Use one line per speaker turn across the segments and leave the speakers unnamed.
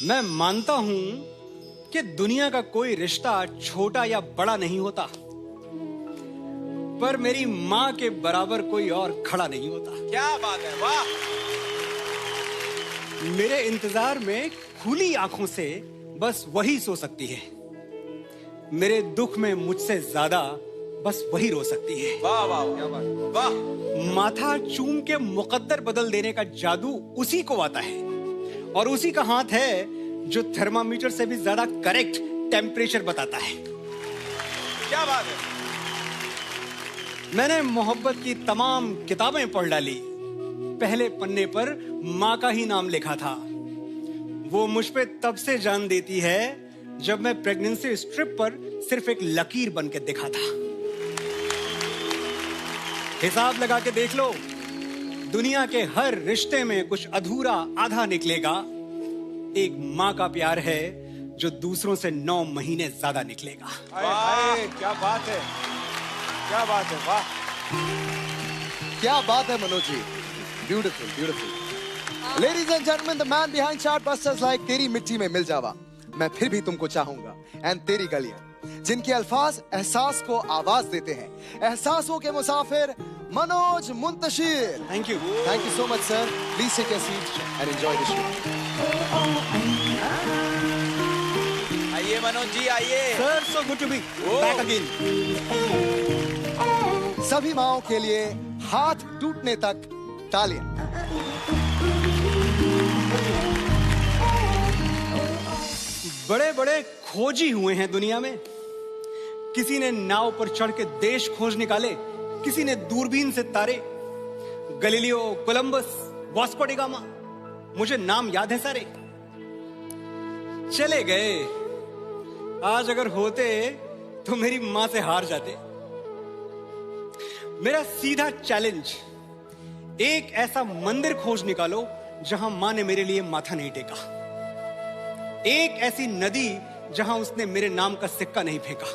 मैं मानता हूं कि दुनिया का कोई रिश्ता छोटा या बड़ा नहीं होता, पर मेरी मां के बराबर कोई और खड़ा नहीं होता।
क्या बात है, वाह।
मेरे इंतजार में खुली आंखों से बस वही सो सकती है। मेरे दुख में मुझसे ज्यादा बस वही रो सकती है।
वाह वाह, क्या बात, वाह।
माथा चूम के मुकद्दर बदल देने का जादू उसी को आता है, और उसी का हाथ है जो थर्मामीटर से भी ज्यादा करेक्ट टेम्परेचर बताता है।
क्या बात है।
मैंने मोहब्बत की तमाम किताबें पढ़ डाली, पहले पन्ने पर माँ का ही नाम लिखा था। वो मुझ पे तब से जान देती है जब मैं प्रेगनेंसी स्ट्रिप पर सिर्फ एक लकीर बन के दिखा था। हिसाब लगा के देख लो, दुनिया के हर रिश्ते में कुछ अधूरा आधा निकलेगा। एक माँ का प्यार है जो दूसरों से 9 महीने ज्यादा निकलेगा।
वाह, क्या बात है, क्या बात है, वाह।
क्या बात है Manoj ji, beautiful beautiful. Ladies and gentleman, the man behind chartbusters like तेरी मिट्टी में मिल जावा, मैं फिर भी तुमको चाहूंगा, एंड तेरी गलियां, जिनके अल्फाज एहसास को आवाज देते हैं। एहसासों के मुसाफिर Manoj Muntashir.
Thank you
so much sir. Please take your seat and enjoy the show.
आइए मनोज जी, आइए।
Sir, so good to be back again.
सभी माओं के लिए हाथ टूटने तक तालियां।
बड़े बड़े खोजी हुए हैं दुनिया में। किसी ने नाव पर चढ़ के देश खोज निकाले, किसी ने दूरबीन से तारे। Galileo, Columbus, Vasco D gamma, मुझे नाम याद है सारे। चले गए। आज अगर होते तो मेरी मां से हार जाते। मेरा सीधा चैलेंज, एक ऐसा मंदिर खोज निकालो जहां मां ने मेरे लिए माथा नहीं टेका। एक ऐसी नदी जहां उसने मेरे नाम का सिक्का नहीं फेंका।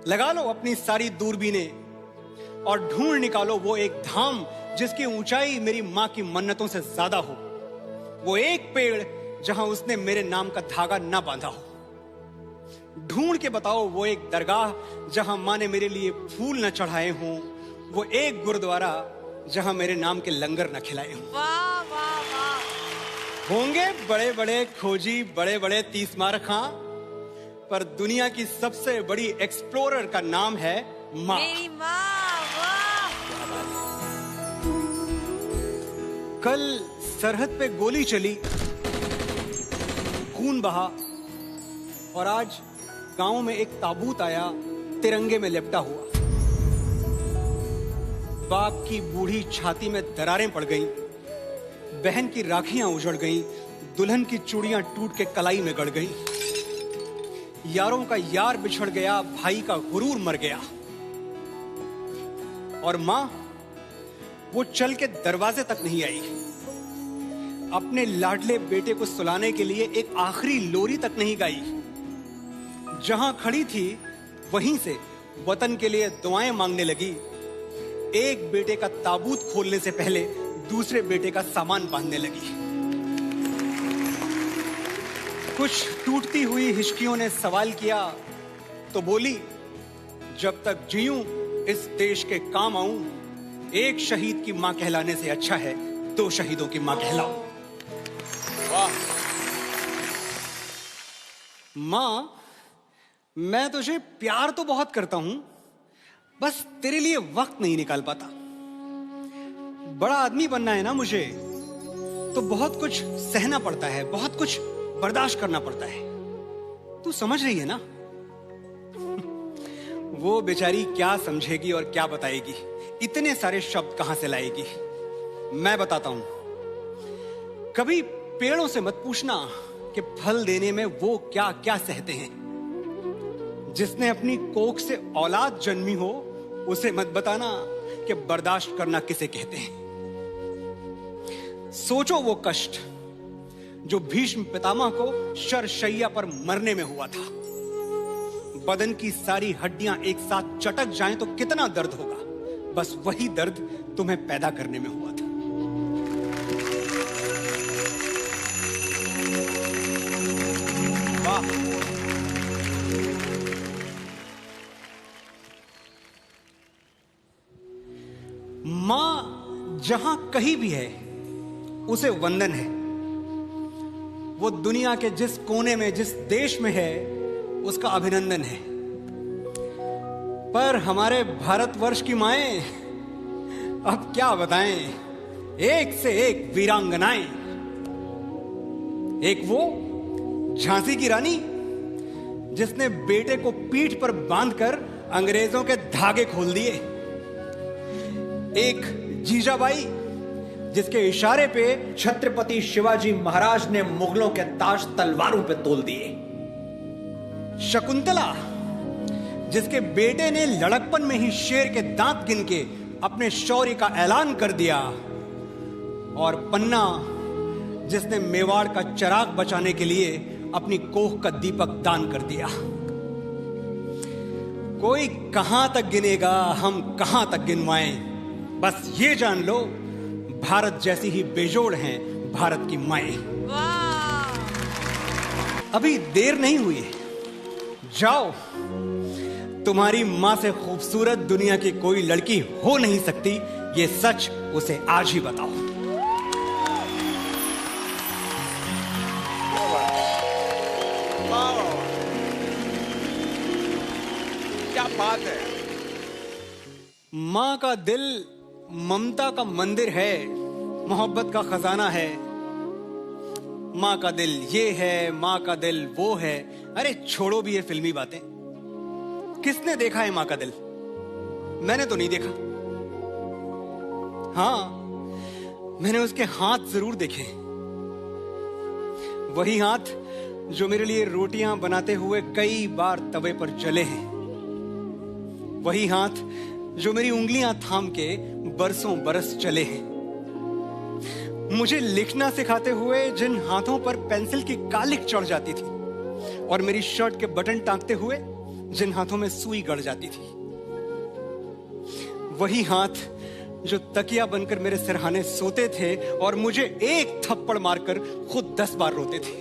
लगा लो अपनी सारी दूरबीनें और ढूंढ निकालो वो एक धाम जिसकी ऊंचाई मेरी मां की मन्नतों से ज्यादा हो। वो एक पेड़ जहां उसने मेरे नाम का धागा ना बांधा हो। ढूंढ के बताओ वो एक दरगाह जहां मां ने मेरे लिए फूल न चढ़ाए हों। वो एक गुरुद्वारा जहां मेरे नाम के लंगर न खिलाए हों।
वाह वाह वाह।
होंगे बड़े बड़े खोजी, बड़े बड़े तीसमार खां, पर दुनिया की सबसे बड़ी एक्सप्लोरर का नाम है माँ।
मेरी माँ, वाह।
कल सरहद पे गोली चली, खून बहा, और आज गांव में एक ताबूत आया तिरंगे में लिपटा हुआ। बाप की बूढ़ी छाती में दरारें पड़ गईं, बहन की राखियां उजड़ गईं, दुल्हन की चूड़ियां टूट के कलाई में गड़ गईं। यारों का यार बिछड़ गया, भाई का गुरूर मर गया। और मां, वो चल के दरवाजे तक नहीं आई। अपने लाडले बेटे को सुलाने के लिए एक आखिरी लोरी तक नहीं गाई। जहां खड़ी थी वहीं से वतन के लिए दुआएं मांगने लगी। एक बेटे का ताबूत खोलने से पहले दूसरे बेटे का सामान बांधने लगी। कुछ टूटती हुई हिचकियों ने सवाल किया तो बोली, जब तक जीऊं इस देश के काम आऊं, एक शहीद की मां कहलाने से अच्छा है 2 शहीदों की मां कहलाऊं।
वाह।
मां, मैं तुझे प्यार तो बहुत करता हूं, बस तेरे लिए वक्त नहीं निकाल पाता। बड़ा आदमी बनना है ना मुझे, तो बहुत कुछ सहना पड़ता है, बहुत कुछ बर्दाश्त करना पड़ता है। तू समझ रही है ना? वो बेचारी क्या समझेगी और क्या बताएगी, इतने सारे शब्द कहां से लाएगी। मैं बताता हूं। कभी पेड़ों से मत पूछना कि फल देने में वो क्या क्या सहते हैं। जिसने अपनी कोख से औलाद जन्मी हो, उसे मत बताना कि बर्दाश्त करना किसे कहते हैं। सोचो वो कष्ट जो भीष्म पितामह को शरशैया पर मरने में हुआ था। बदन की सारी हड्डियां एक साथ चटक जाएं तो कितना दर्द होगा। बस वही दर्द तुम्हें पैदा करने में हुआ था। जहां कहीं भी है उसे वंदन है। वो दुनिया के जिस कोने में, जिस देश में है, उसका अभिनंदन है। पर हमारे भारतवर्ष की माएं, अब क्या बताएं, एक से एक वीरांगनाएं। एक वो झांसी की रानी जिसने बेटे को पीठ पर बांधकर अंग्रेजों के धागे खोल दिए। एक जीजाबाई जिसके इशारे पे छत्रपति शिवाजी महाराज ने मुगलों के ताज तलवारों पे तोल दिए। शकुंतला जिसके बेटे ने लड़कपन में ही शेर के दांत गिन के अपने शौर्य का ऐलान कर दिया। और पन्ना जिसने मेवाड़ का चिराग बचाने के लिए अपनी कोख का दीपक दान कर दिया। कोई कहां तक गिनेगा, हम कहां तक गिनवाएं। बस ये जान लो, भारत जैसी ही बेजोड़ हैं भारत की माएं।
वाह।
अभी देर नहीं हुई है, जाओ। तुम्हारी मां से खूबसूरत दुनिया की कोई लड़की हो नहीं सकती, ये सच उसे आज ही बताओ।
वाह, क्या बात है।
मां का दिल ममता का मंदिर है, मोहब्बत का खजाना है। मां का दिल ये है, मां का दिल वो है। अरे छोड़ो भी ये फिल्मी बातें। किसने देखा है मां का दिल? मैंने तो नहीं देखा। हाँ, मैंने उसके हाथ जरूर देखे। वही हाथ जो मेरे लिए रोटियां बनाते हुए कई बार तवे पर जले हैं। वही हाथ जो मेरी उंगलियां थाम के बरसों बरस चले हैं। मुझे लिखना सिखाते हुए जिन हाथों पर पेंसिल की कालिक चढ़ जाती थी, और मेरी शर्ट के बटन टांगते हुए जिन हाथों में सुई गड़ जाती थी। वही हाथ जो तकिया बनकर मेरे सिरहाने सोते थे और मुझे एक थप्पड़ मारकर खुद 10 बार रोते थे।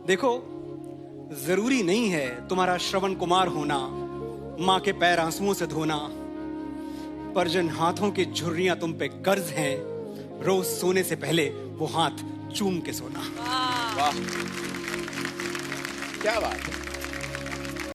देखो, जरूरी नहीं है तुम्हारा श्रवण कुमार होना, मां के पैर आंसुओं से धोना, पर जिन हाथों की झुर्रियां तुम पे कर्ज हैं, रोज सोने से पहले वो हाथ चूम के सोना।
वाह, क्या बात है।